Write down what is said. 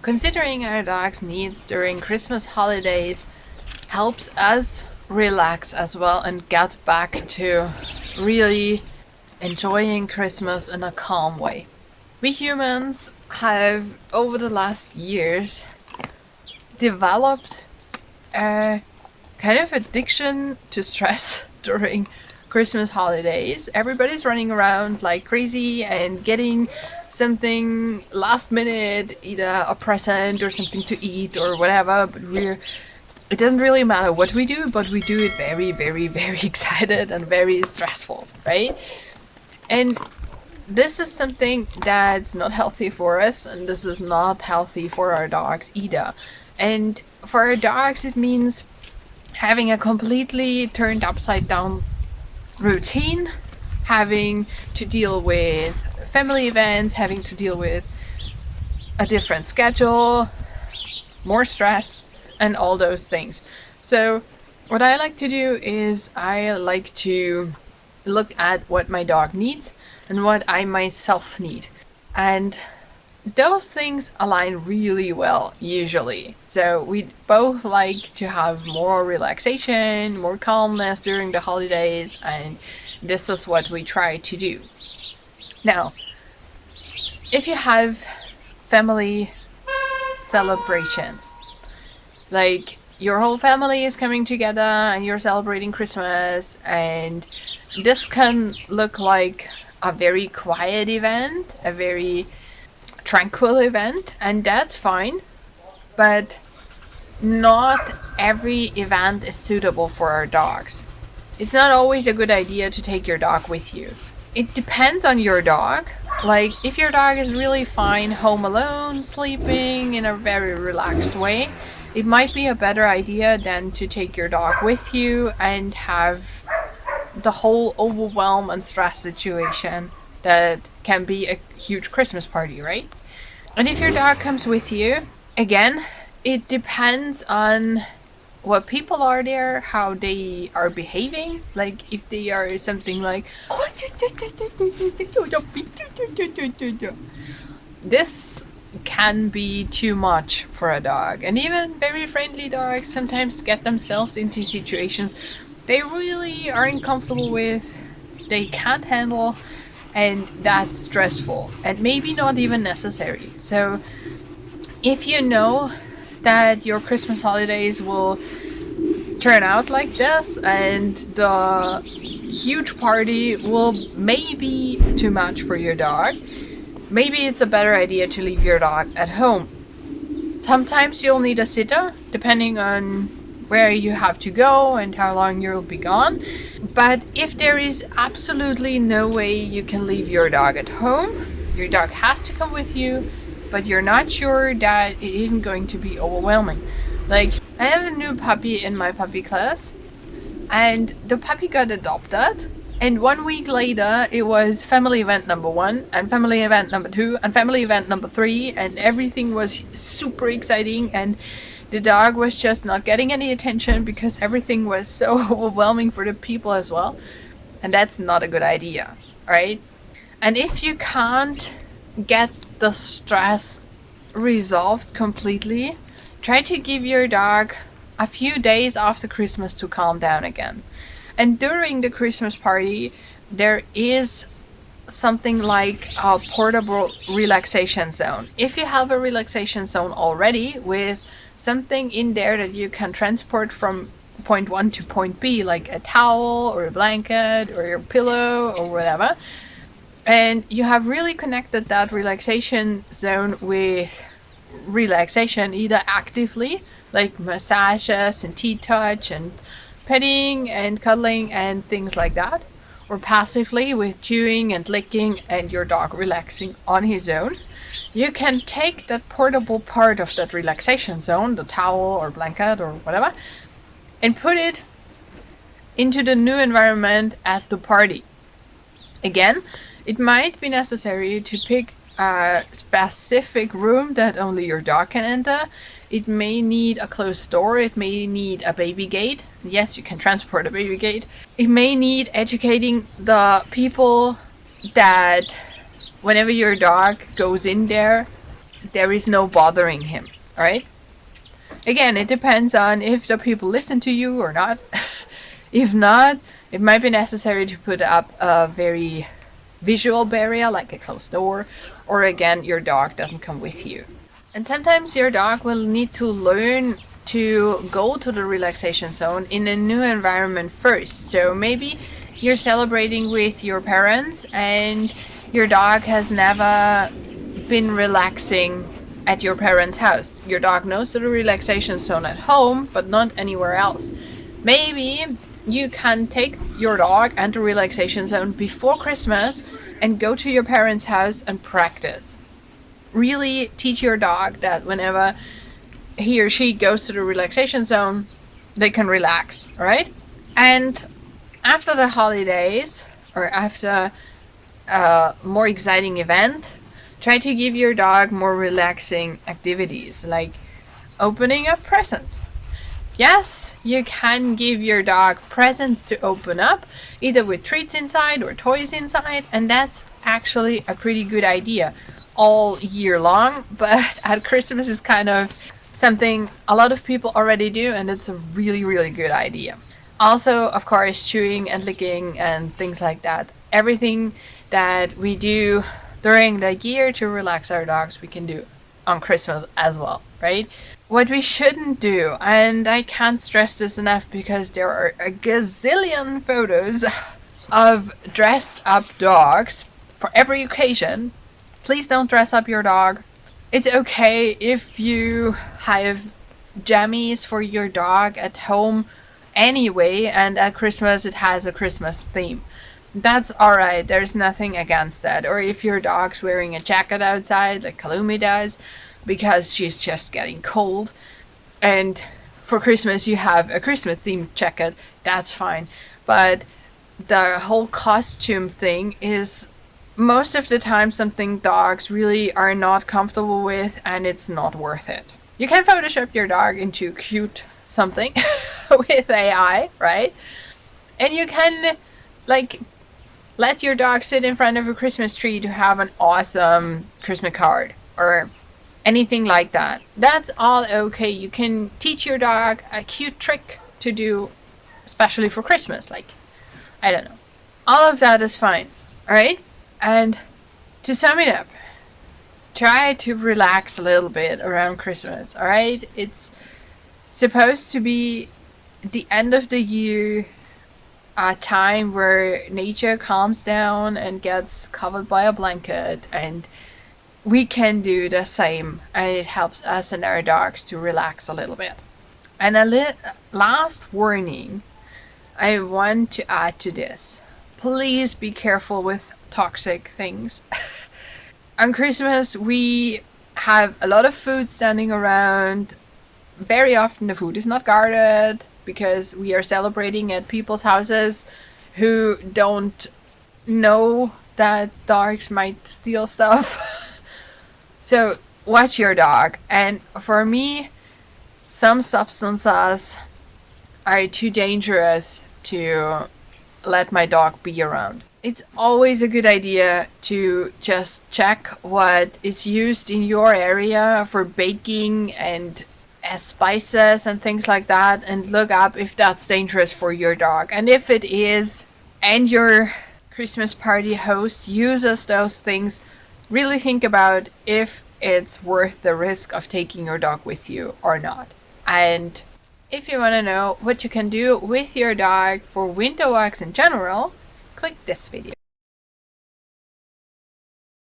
Considering our dog's needs during Christmas holidays helps us relax as well and get back to really enjoying Christmas in a calm way. We humans have, over the last years, developed a kind of addiction to stress during Christmas holidays. Everybody's running around like crazy and getting something last minute, either a present or something to eat or whatever, but it doesn't really matter what we do, but we do it very, very, very excited and very stressful, right? And this is something that's not healthy for us, and this is not healthy for our dogs either. And for our dogs, it means having a completely turned upside down routine, having to deal with family events, having to deal with a different schedule, more stress, and all those things. So what I like to do is I like to look at what my dog needs and what I myself need. And those things align really well usually. So we both like to have more relaxation, more calmness during the holidays, and this is what we try to do. Now, if you have family celebrations, like your whole family is coming together and you're celebrating Christmas, and this can look like a very quiet event, a very tranquil event, and that's fine, but not every event is suitable for our dogs. It's not always a good idea to take your dog with you. It depends on your dog. Like, if your dog is really fine home alone, sleeping in a very relaxed way, it might be a better idea than to take your dog with you and have the whole overwhelm and stress situation that can be a huge Christmas party, right? And if your dog comes with you, again, it depends on what people are there, how they are behaving. Like, if they are something like this can be too much for a dog. And even very friendly dogs sometimes get themselves into situations they really aren't comfortable with, they can't handle, and that's stressful and maybe not even necessary. So if you know that your Christmas holidays will turn out like this and the huge party will maybe too much for your dog, maybe it's a better idea to leave your dog at home. Sometimes you'll need a sitter, depending on where you have to go and how long you'll be gone. But if there is absolutely no way you can leave your dog at home, your dog has to come with you, but you're not sure that it isn't going to be overwhelming. Like, I have a new puppy in my puppy class, and the puppy got adopted, and 1 week later it was family event number 1 and family event number 2 and family event number 3, and everything was super exciting, and the dog was just not getting any attention because everything was so overwhelming for the people as well. And that's not a good idea, right? And if you can't get the stress resolved completely, try to give your dog a few days after Christmas to calm down again. And during the Christmas party, there is something like a portable relaxation zone. If you have a relaxation zone already with something in there that you can transport from point 1 to point B, like a towel or a blanket or your pillow or whatever, and you have really connected that relaxation zone with relaxation, either actively, like massages and tea touch and petting and cuddling and things like that, or passively with chewing and licking and your dog relaxing on his own, you can take that portable part of that relaxation zone, the towel or blanket or whatever, and put it into the new environment at the party. Again, it might be necessary to pick a specific room that only your dog can enter. It may need a closed door. It may need a baby gate. Yes, you can transport a baby gate. It may need educating the people that whenever your dog goes in there, there is no bothering him, alright? Again, it depends on if the people listen to you or not. If not, it might be necessary to put up a very visual barrier, like a closed door, or again, your dog doesn't come with you. And sometimes your dog will need to learn to go to the relaxation zone in a new environment first. So maybe you're celebrating with your parents and your dog has never been relaxing at your parents' house. Your dog knows the relaxation zone at home, but not anywhere else. Maybe you can take your dog and the relaxation zone before Christmas and go to your parents' house and practice. Really teach your dog that whenever he or she goes to the relaxation zone, they can relax, right? And after the holidays or after a more exciting event, try to give your dog more relaxing activities like opening up presents. Yes, you can give your dog presents to open up, either with treats inside or toys inside, and that's actually a pretty good idea all year long, but at Christmas is kind of something a lot of people already do, and it's a really, really good idea. Also, of course, chewing and licking and things like that. Everything that we do during the year to relax our dogs, we can do on Christmas as well, right? What we shouldn't do, and I can't stress this enough because there are a gazillion photos of dressed up dogs for every occasion. Please don't dress up your dog. It's okay if you have jammies for your dog at home anyway, and at Christmas it has a Christmas theme. That's alright, there's nothing against that. Or if your dog's wearing a jacket outside, like Kalumi does, because she's just getting cold, and for Christmas you have a Christmas themed jacket, that's fine. But the whole costume thing is most of the time something dogs really are not comfortable with, and it's not worth it. You can Photoshop your dog into cute something with AI, right? And you can like let your dog sit in front of a Christmas tree to have an awesome Christmas card or anything like that. That's all okay. You can teach your dog a cute trick to do, especially for Christmas. Like, I don't know. All of that is fine. Alright? And to sum it up, try to relax a little bit around Christmas. Alright? It's supposed to be the end of the year, a time where nature calms down and gets covered by a blanket, and we can do the same, and it helps us and our dogs to relax a little bit. And a last warning I want to add to this. Please be careful with toxic things. On Christmas we have a lot of food standing around. Very often the food is not guarded because we are celebrating at people's houses who don't know that dogs might steal stuff. So watch your dog. And for me, some substances are too dangerous to let my dog be around. It's always a good idea to just check what is used in your area for baking and as spices and things like that, and look up if that's dangerous for your dog. And if it is, and your Christmas party host uses those things, really think about if it's worth the risk of taking your dog with you or not. And if you want to know what you can do with your dog for winter walks in general, click this video.